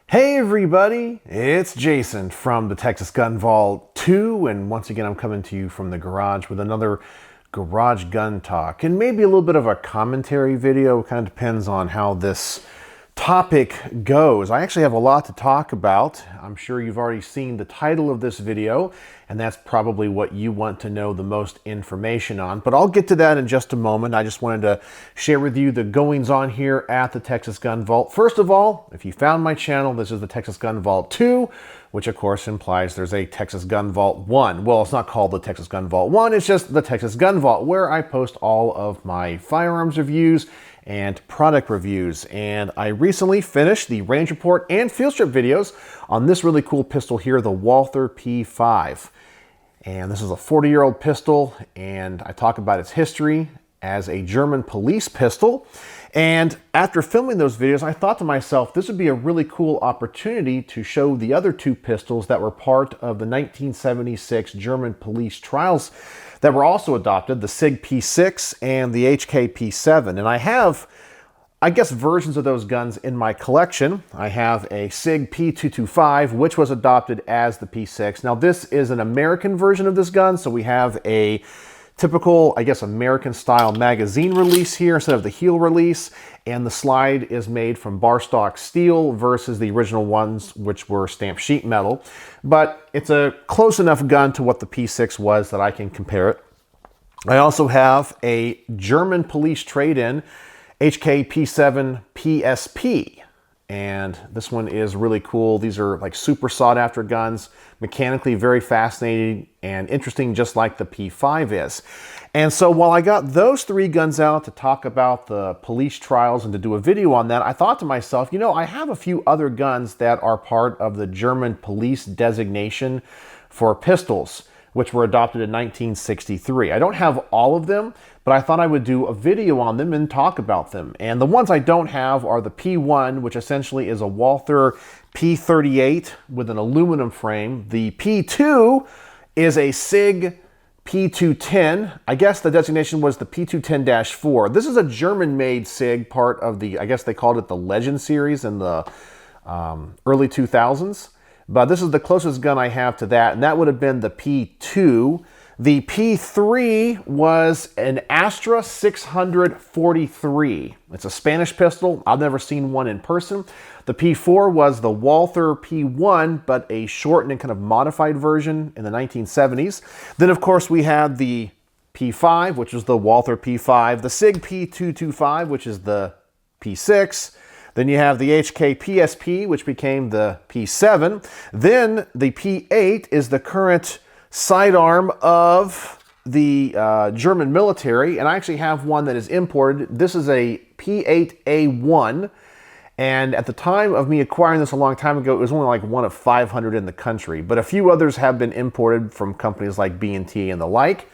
Hey everybody, it's Jason from the Texas Gun Vault 2, and once again I'm coming to you from the garage with another garage gun talk and maybe a little bit of a commentary video. It kind of depends on how this topic goes. I actually have a lot to talk about. I'm sure you've already seen the title of this video, and that's probably what you want to know the most information on, but I'll get to that in just a moment. I just wanted to share with you the goings on here at the Texas Gun Vault. First of all, if you found my channel, this is the Texas Gun Vault 2, which of course implies there's a Texas Gun Vault 1. Well, it's not called the Texas Gun Vault 1, it's just the Texas Gun Vault, where I post all of my firearms reviews and product reviews. And I recently finished the range report and field strip videos on this really cool pistol here, the Walther P5. And this is a 40-year-old pistol, and I talk about its history as a German police pistol. And after filming those videos, I thought to myself, this would be a really cool opportunity to show the other two pistols that were part of the 1976 German police trials that were also adopted, the SIG P6 and the HK P7. And I have, I guess, versions of those guns in my collection. I have a SIG P225, which was adopted as the P6. Now, this is an American version of this gun, so we have a typical, I guess, American-style magazine release here instead of the heel release, and the slide is made from bar stock steel versus the original ones, which were stamped sheet metal. But it's a close enough gun to what the P6 was that I can compare it. I also have a German police trade-in HK P7 PSP, and this one is really cool. These are like super sought-after guns, mechanically very fascinating and interesting, just like the P5 is. And so while I got those three guns out to talk about the police trials and to do a video on that, I thought to myself, you know, I have a few other guns that are part of the German police designation for pistols, which were adopted in 1963. I don't have all of them, but I thought I would do a video on them and talk about them. And the ones I don't have are the P1, which essentially is a Walther P38 with an aluminum frame. The P2 is a SIG P210. I guess the designation was the P210-4. This is a German-made SIG, part of the, I guess they called it the Legend series in the early 2000s. But this is the closest gun I have to that, and that would have been the P2. The P3 was an Astra 643. It's a Spanish pistol. I've never seen one in person. The P4 was the Walther P1, but a shortened and kind of modified version in the 1970s. Then, of course, we had the P5, which was the Walther P5, the SIG P225, which is the P6. Then you have the HK PSP, which became the P7. Then the P8 is the current sidearm of the German military, and I actually have one that is imported. This is a P8A1, and at the time of me acquiring this a long time ago, it was only like one of 500 in the country, but a few others have been imported from companies like B&T and the like.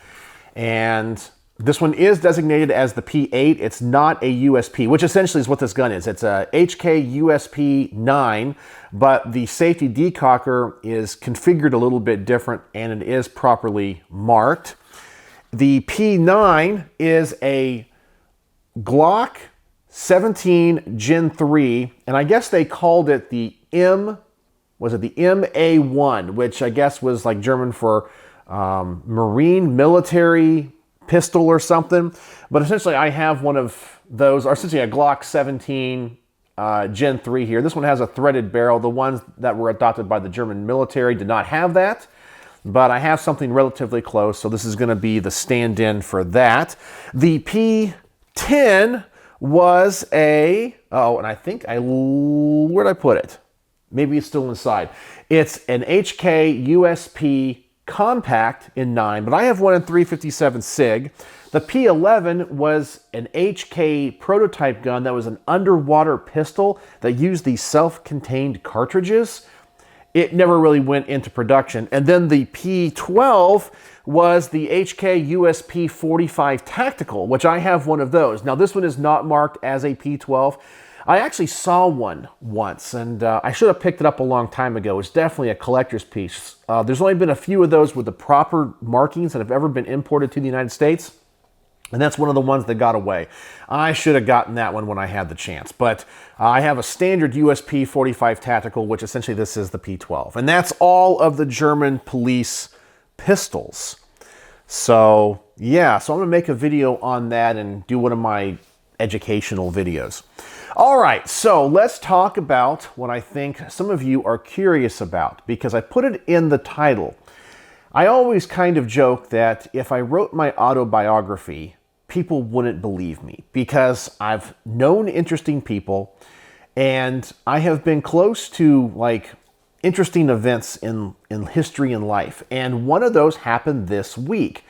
And this one is designated as the P8. It's not a USP, which essentially is what this gun is. It's a HK USP 9, but the safety decocker is configured a little bit different, and it is properly marked. The P9 is a Glock 17 Gen 3, and I guess they called it the was it the MA1, which I guess was like German for Marine military pistol or something. But essentially I have one of those, or essentially a Glock 17 Gen 3 here. This one has a threaded barrel. The ones that were adopted by the German military did not have that, but I have something relatively close, so this is going to be the stand-in for that. The P10 was a, oh, and I think where'd I put it? Maybe it's still inside. It's an HK USP compact in 9, but I have one in 357 SIG. The P11 was an HK prototype gun that was an underwater pistol that used these self-contained cartridges. It never really went into production. And then the P12 was the HK USP 45 Tactical, which I have one of those. Now, this one is not marked as a P12. I actually saw one once, and I should have picked it up a long time ago. It's definitely a collector's piece. There's only been a few of those with the proper markings that have ever been imported to the United States. And that's one of the ones that got away. I should have gotten that one when I had the chance. But I have a standard USP 45 Tactical, which essentially this is the P12. And that's all of the German police pistols. So yeah, so I'm going to make a video on that and do one of my educational videos. All right, so let's talk about what I think some of you are curious about, because I put it in the title. I always kind of joke that if I wrote my autobiography, people wouldn't believe me, because I've known interesting people and I have been close to like interesting events in history and life. And one of those happened this week.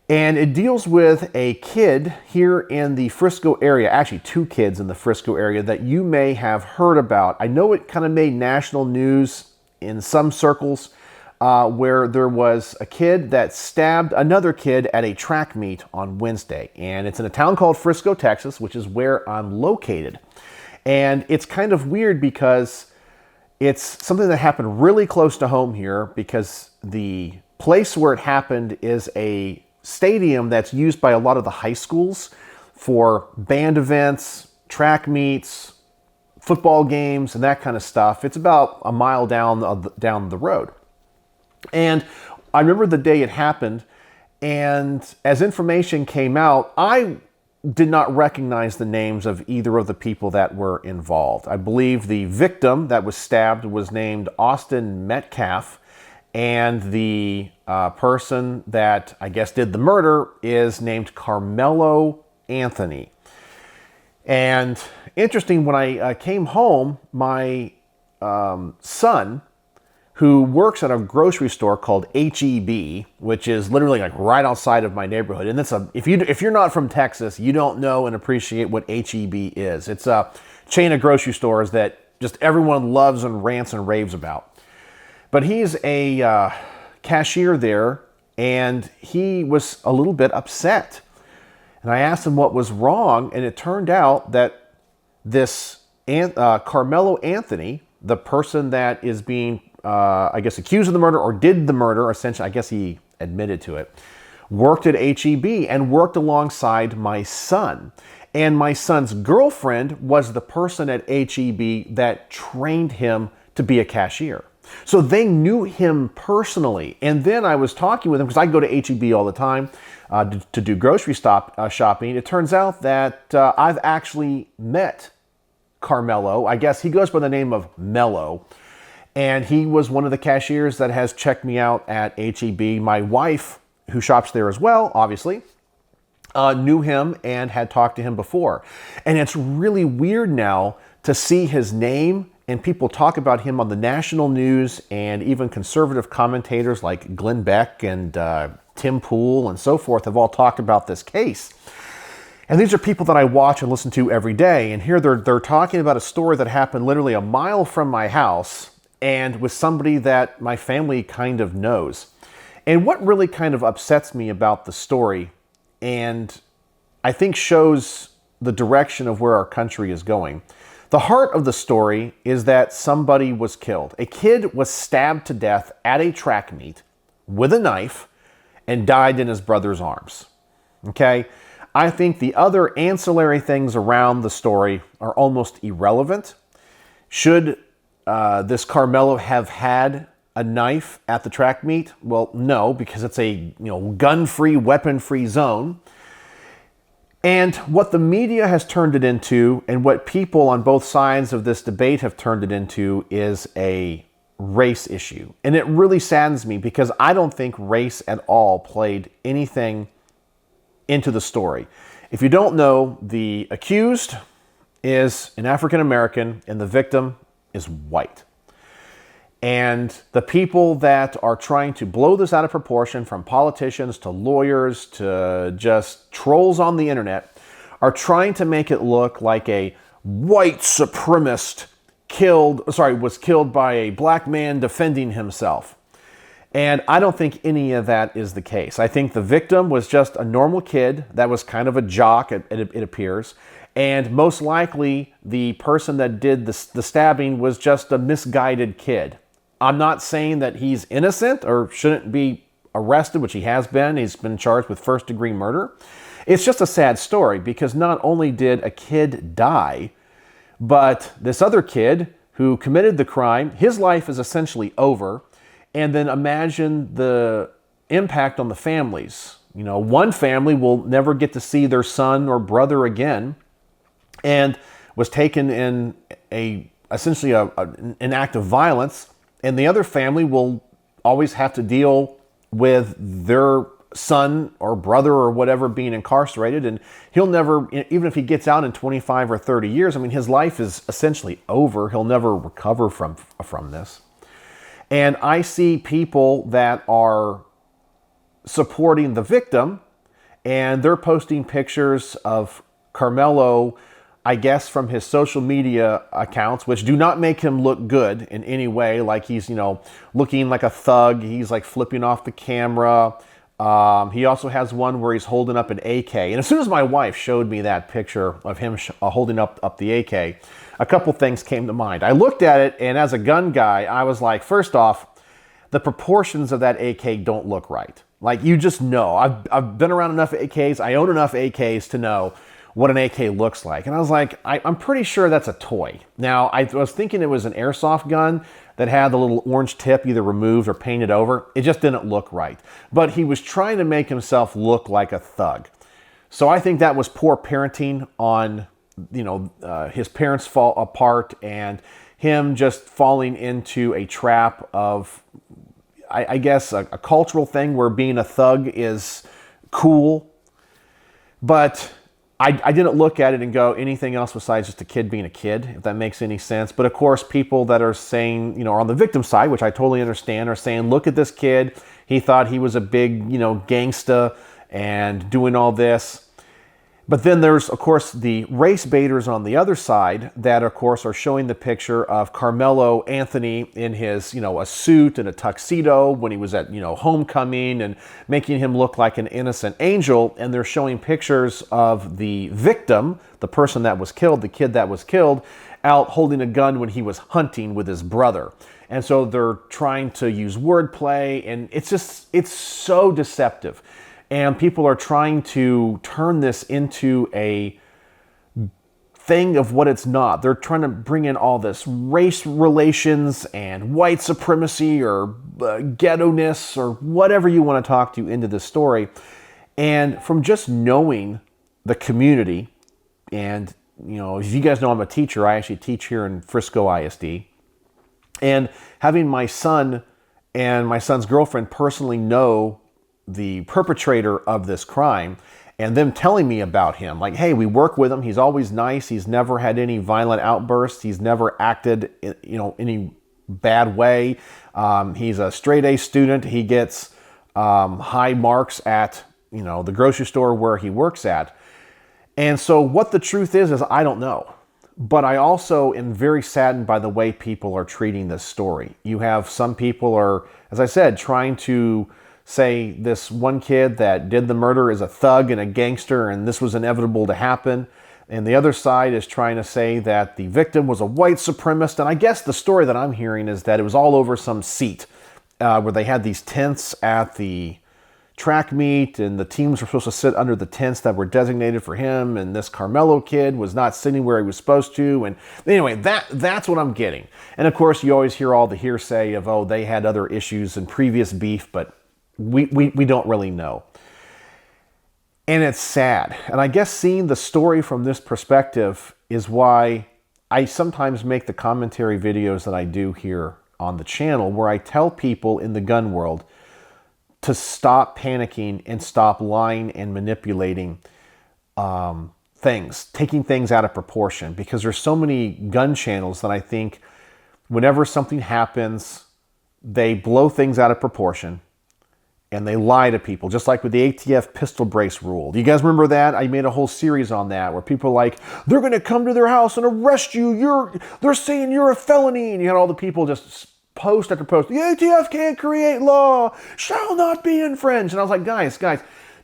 And it deals with a kid here in the Frisco area, actually two kids in the Frisco area that you may have heard about. I know it kind of made national news in some circles where there was a kid that stabbed another kid at a track meet on Wednesday. And it's in a town called Frisco, Texas, which is where I'm located. And it's kind of weird because it's something that happened really close to home here, because the place where it happened is a stadium that's used by a lot of the high schools for band events, track meets, football games, and that kind of stuff. It's about a mile down the road. And I remember the day it happened, and as information came out, I did not recognize the names of either of the people that were involved. I believe the victim that was stabbed was named Austin Metcalf, and the person that I guess did the murder is named Karmelo Anthony. And interesting, when I came home, my son, who works at a grocery store called HEB, which is literally like right outside of my neighborhood. And if you're not from Texas, you don't know and appreciate what HEB is. It's a chain of grocery stores that just everyone loves and rants and raves about. But he's a cashier there, and he was a little bit upset. And I asked him what was wrong, and it turned out that this Karmelo Anthony, the person that is being, I guess, accused of the murder or did the murder, essentially, I guess he admitted to it, worked at HEB and worked alongside my son. And my son's girlfriend was the person at HEB that trained him to be a cashier. So they knew him personally. And then I was talking with him, because I go to HEB all the time to do grocery shopping. It turns out that I've actually met Karmelo. I guess he goes by the name of Mello. And he was one of the cashiers that has checked me out at HEB. My wife, who shops there as well, obviously, knew him and had talked to him before. And it's really weird now to see his name, and people talk about him on the national news, and even conservative commentators like Glenn Beck and Tim Pool and so forth have all talked about this case. And these are people that I watch and listen to every day. And here they're talking about a story that happened literally a mile from my house, and with somebody that my family kind of knows. And what really kind of upsets me about the story, and I think shows the direction of where our country is going, the heart of the story is that somebody was killed. A kid was stabbed to death at a track meet with a knife and died in his brother's arms. Okay? I think the other ancillary things around the story are almost irrelevant. Should this Karmelo have had a knife at the track meet? Well, no, because it's a gun-free, weapon-free zone. And what the media has turned it into, and what people on both sides of this debate have turned it into, is a race issue. And it really saddens me, because I don't think race at all played anything into the story. If you don't know, the accused is an African American and the victim is white. And the people that are trying to blow this out of proportion, from politicians to lawyers to just trolls on the internet, are trying to make it look like a white supremacist was killed by a black man defending himself. And I don't think any of that is the case. I think the victim was just a normal kid that was kind of a jock, it appears. And most likely the person that did the stabbing was just a misguided kid. I'm not saying that he's innocent or shouldn't be arrested, which he has been. He's been charged with first-degree murder. It's just a sad story because not only did a kid die, but this other kid who committed the crime, his life is essentially over. And then imagine the impact on the families. You know, one family will never get to see their son or brother again and was taken in essentially an act of violence. And the other family will always have to deal with their son or brother or whatever being incarcerated, and he'll never, even if he gets out in 25 or 30 years, I mean, his life is essentially over. He'll never recover from this. And I see people that are supporting the victim, and they're posting pictures of Karmelo, I guess, from his social media accounts, which do not make him look good in any way. Like he's, you know, looking like a thug. He's like flipping off the camera. He also has one where he's holding up an AK. And as soon as my wife showed me that picture of him holding up the AK, a couple things came to mind. I looked at it, and as a gun guy, I was like, first off, the proportions of that AK don't look right. Like, you just know. I've been around enough AKs. I own enough AKs to know what an AK looks like. And I was like, I'm pretty sure that's a toy. Now, I was thinking it was an airsoft gun that had the little orange tip either removed or painted over. It just didn't look right. But he was trying to make himself look like a thug. So I think that was poor parenting on, you know, his parents fall apart and him just falling into a trap of, I guess, a cultural thing where being a thug is cool. But I didn't look at it and go anything else besides just a kid being a kid, if that makes any sense. But of course, people that are saying, you know, on the victim side, which I totally understand, are saying, look at this kid. He thought he was a big, you know, gangsta and doing all this. But then there's, of course, the race baiters on the other side that, of course, are showing the picture of Karmelo Anthony in his, you know, a suit and a tuxedo when he was at, you know, homecoming, and making him look like an innocent angel. And they're showing pictures of the victim, the person that was killed, the kid that was killed, out holding a gun when he was hunting with his brother. And so they're trying to use wordplay, and it's so deceptive. And people are trying to turn this into a thing of what it's not. They're trying to bring in all this race relations and white supremacy or ghetto-ness or whatever you want to talk to into this story. And from just knowing the community, and, you know, as you guys know, I'm a teacher. I actually teach here in Frisco ISD. And having my son and my son's girlfriend personally know the perpetrator of this crime, and them telling me about him, like, hey, we work with him. He's always nice. He's never had any violent outbursts. He's never acted, you know, any bad way. He's a straight A student. He gets high marks at, you know, the grocery store where he works at. And so what the truth is I don't know. But I also am very saddened by the way people are treating this story. You have some people are, as I said, trying to say this one kid that did the murder is a thug and a gangster, and this was inevitable to happen. And the other side is trying to say that the victim was a white supremacist. And I guess the story that I'm hearing is that it was all over some seat where they had these tents at the track meet, and the teams were supposed to sit under the tents that were designated for him, and this Karmelo kid was not sitting where he was supposed to. And anyway, that's what I'm getting. And of course, you always hear all the hearsay of, oh, they had other issues and previous beef, but we don't really know. And it's sad. And I guess seeing the story from this perspective is why I sometimes make the commentary videos that I do here on the channel, where I tell people in the gun world to stop panicking and stop lying and manipulating things, taking things out of proportion. Because there's so many gun channels that I think whenever something happens, they blow things out of proportion. And they lie to people, just like with the ATF pistol brace rule. Do you guys remember that? I made a whole series on that, where people are like, they're going to come to their house and arrest you. They're saying you're a felony. And you had all the people just post after post. The ATF can't create law, shall not be infringed. And I was like, guys,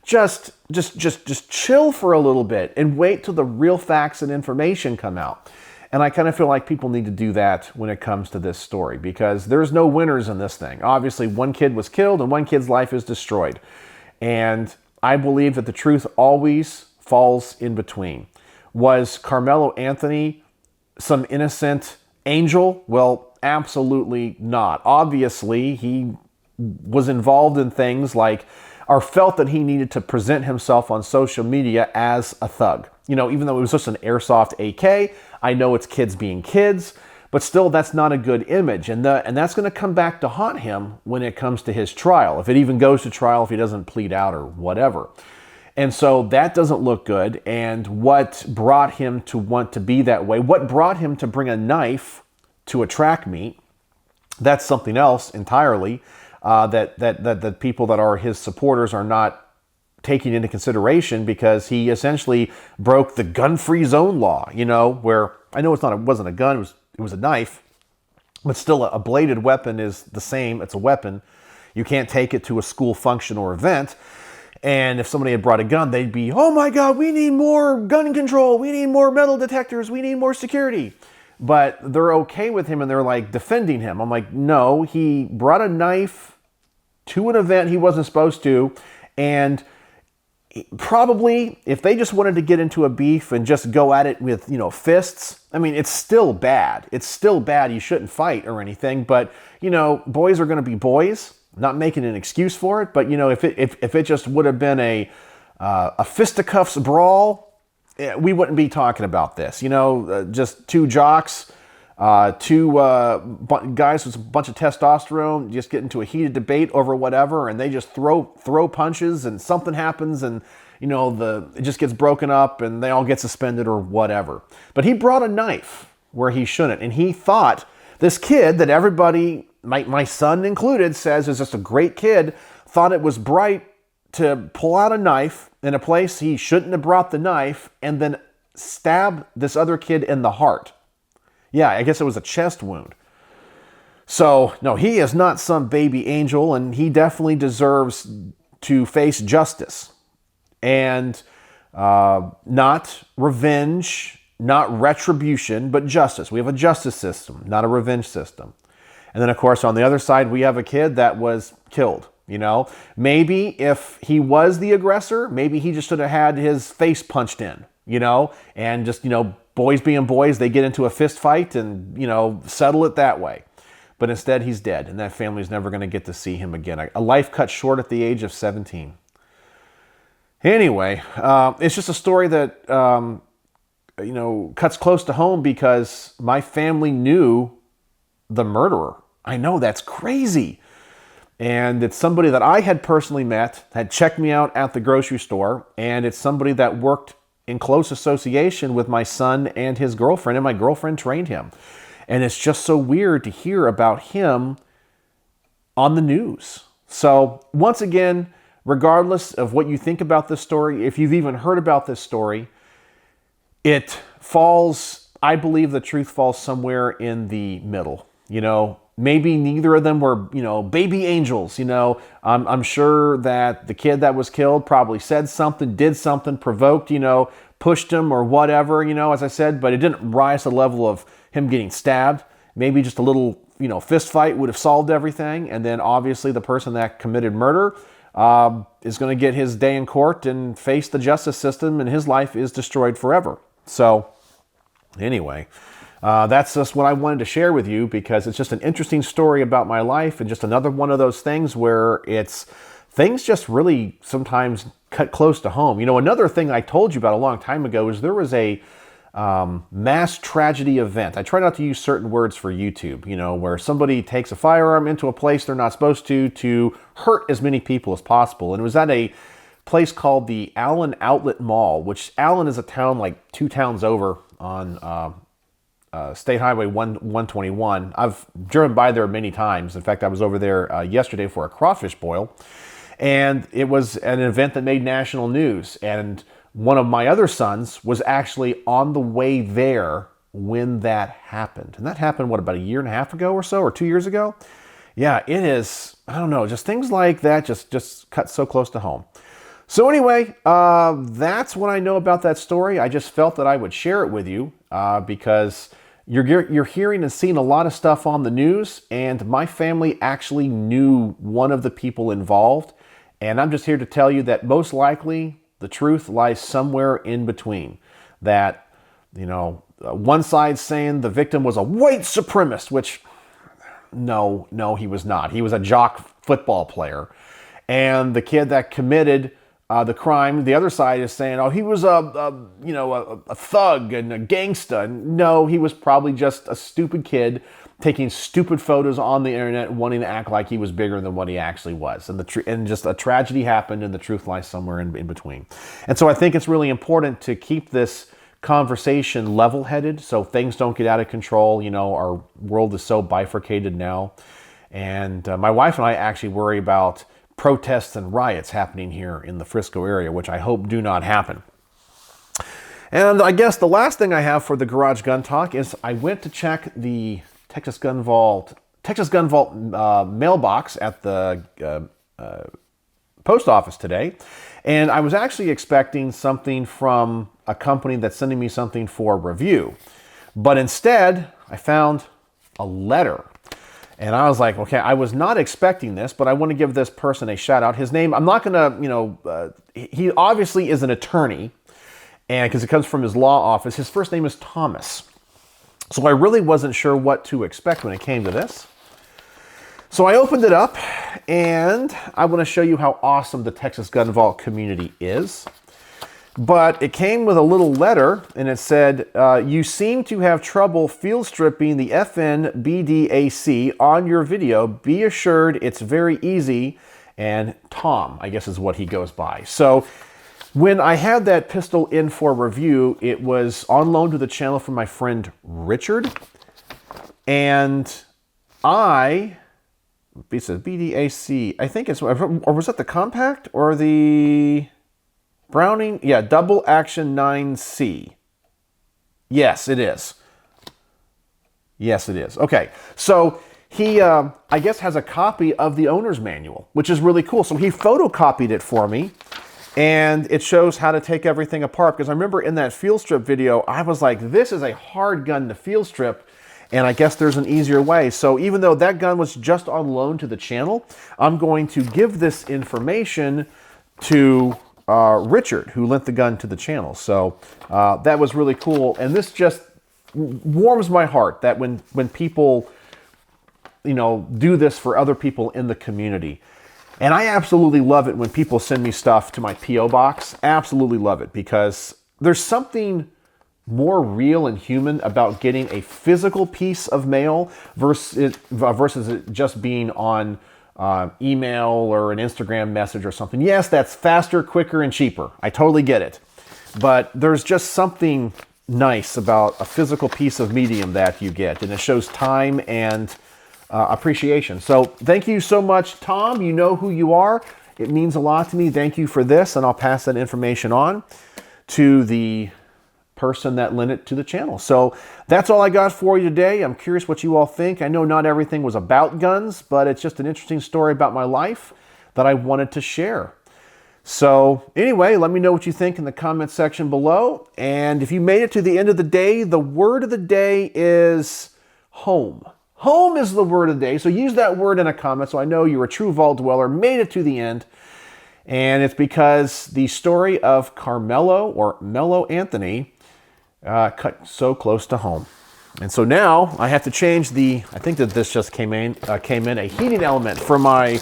just chill for a little bit and wait till the real facts and information come out. And I kind of feel like people need to do that when it comes to this story, because there's no winners in this thing. Obviously, one kid was killed and one kid's life is destroyed. And I believe that the truth always falls in between. Was Karmelo Anthony some innocent angel? Well, absolutely not. Obviously, he was involved in things like, or felt that he needed to present himself on social media as a thug. You know, even though it was just an airsoft AK, I know it's kids being kids, but still that's not a good image. And that's going to come back to haunt him when it comes to his trial, if it even goes to trial, if he doesn't plead out or whatever. And so that doesn't look good. And what brought him to want to be that way, what brought him to bring a knife to a track meet, that's something else entirely that people that are his supporters are not taking into consideration, because he essentially broke the gun-free zone law, you know, where I know it wasn't a gun, it was a knife, but still a bladed weapon is the same. It's a weapon. You can't take it to a school function or event. And if somebody had brought a gun, they'd be, oh my God, we need more gun control. We need more metal detectors. We need more security. But they're okay with him and they're like defending him. I'm like, no, he brought a knife to an event he wasn't supposed to. And probably if they just wanted to get into a beef and just go at it with, you know, fists, I mean, it's still bad. It's still bad. You shouldn't fight or anything. But, you know, boys are going to be boys. Not making an excuse for it, but you know, if it just would have been a fisticuffs brawl, we wouldn't be talking about this. You know, just two jocks, two guys with a bunch of testosterone, just get into a heated debate over whatever, and they just throw punches, and something happens, and you know, it just gets broken up, and they all get suspended or whatever. But he brought a knife where he shouldn't, and he thought this kid that everybody, my son included, says is just a great kid, thought it was bright to pull out a knife in a place he shouldn't have brought the knife and then stab this other kid in the heart. Yeah, I guess it was a chest wound. So, no, he is not some baby angel, and he definitely deserves to face justice. And not revenge, not retribution, but justice. We have a justice system, not a revenge system. And then, of course, on the other side, we have a kid that was killed, you know. Maybe if he was the aggressor, maybe he just should have had his face punched in, you know, and just, you know, boys being boys, they get into a fist fight and, you know, settle it that way. But instead, he's dead, and that family's never going to get to see him again. A life cut short at the age of 17. Anyway, it's just a story that, you know, cuts close to home because my family knew the murderer. I know, that's crazy. And it's somebody that I had personally met, had checked me out at the grocery store, and it's somebody that worked in close association with my son and his girlfriend, and my girlfriend trained him. And it's just so weird to hear about him on the news. So once again, regardless of what you think about this story, if you've even heard about this story, it falls, I believe the truth falls somewhere in the middle. You know, maybe neither of them were, you know, baby angels. You know, I'm sure that the kid that was killed probably said something, did something, provoked, you know, pushed him or whatever, you know, as I said, but it didn't rise to the level of him getting stabbed. Maybe just a little, you know, fist fight would have solved everything. And then obviously the person that committed murder is going to get his day in court and face the justice system, and his life is destroyed forever. So anyway, that's just what I wanted to share with you, because it's just an interesting story about my life, and just another one of those things where things just really sometimes cut close to home. You know, another thing I told you about a long time ago is there was a mass tragedy event. I try not to use certain words for YouTube, you know, where somebody takes a firearm into a place they're not supposed to hurt as many people as possible. And it was at a place called the Allen Outlet Mall, which Allen is a town like 2 towns over on State Highway 121. I've driven by there many times. In fact, I was over there yesterday for a crawfish boil. And it was an event that made national news. And one of my other sons was actually on the way there when that happened. And that happened, what, about a year and a half ago or so, or 2 years ago? Yeah, it is, I don't know, just things like that just cut so close to home. So anyway, that's what I know about that story. I just felt that I would share it with you because you're hearing and seeing a lot of stuff on the news, and my family actually knew one of the people involved. And I'm just here to tell you that most likely the truth lies somewhere in between. That, one side saying the victim was a white supremacist, which no, he was not. He was a jock football player. And the kid that committed the crime, the other side is saying, oh, he was a thug and a gangsta. No, he was probably just a stupid kid taking stupid photos on the internet, wanting to act like he was bigger than what he actually was. And just a tragedy happened, and the truth lies somewhere in between. And so I think it's really important to keep this conversation level-headed so things don't get out of control. Our world is so bifurcated now. And my wife and I actually worry about protests and riots happening here in the Frisco area, which I hope do not happen. And I guess the last thing I have for the Garage Gun Talk is I went to check the Texas Gun Vault mailbox at the post office today. And I was actually expecting something from a company that's sending me something for review. But instead, I found a letter. And I was like, okay, I was not expecting this, but I want to give this person a shout out. His name, I'm not going to, he obviously is an attorney, and because it comes from his law office. His first name is Thomas. So I really wasn't sure what to expect when it came to this. So I opened it up, and I want to show you how awesome the Texas Gun Vault community is. But it came with a little letter, and it said, you seem to have trouble field stripping the FNBDAC on your video. Be assured it's very easy. And Tom, I guess, is what he goes by. So when I had that pistol in for review, it was on loan to the channel from my friend Richard. And it says BDAC, I think it's, or was that the compact or the Browning? Yeah, double action 9C. Yes, it is. Yes, it is. Okay, so he, I guess, has a copy of the owner's manual, which is really cool. So he photocopied it for me, and it shows how to take everything apart. Because I remember in that field strip video, I was like, this is a hard gun to field strip, and I guess there's an easier way. So even though that gun was just on loan to the channel, I'm going to give this information to Richard, who lent the gun to the channel. So that was really cool. And this just warms my heart that when people, do this for other people in the community. And I absolutely love it when people send me stuff to my P.O. box. Absolutely love it, because there's something more real and human about getting a physical piece of mail versus it just being on email or an Instagram message or something. Yes, that's faster, quicker, and cheaper. I totally get it. But there's just something nice about a physical piece of medium that you get, and it shows time and appreciation. So thank you so much, Tom. You know who you are. It means a lot to me. Thank you for this, and I'll pass that information on to the person that lent it to the channel. So that's all I got for you today. I'm curious what you all think. I know not everything was about guns, but it's just an interesting story about my life that I wanted to share. So anyway, let me know what you think in the comment section below. And if you made it to the end of the day, the word of the day is home. Home is the word of the day. So use that word in a comment so I know you're a true vault dweller, made it to the end. And it's because the story of Karmelo, or Mello Anthony, cut so close to home. And so now I have to change I think that this just came in a heating element for my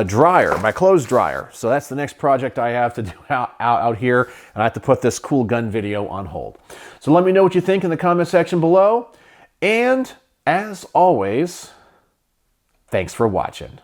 dryer, my clothes dryer. So that's the next project I have to do out here, and I have to put this cool gun video on hold. So let me know what you think in the comment section below. And as always, thanks for watching.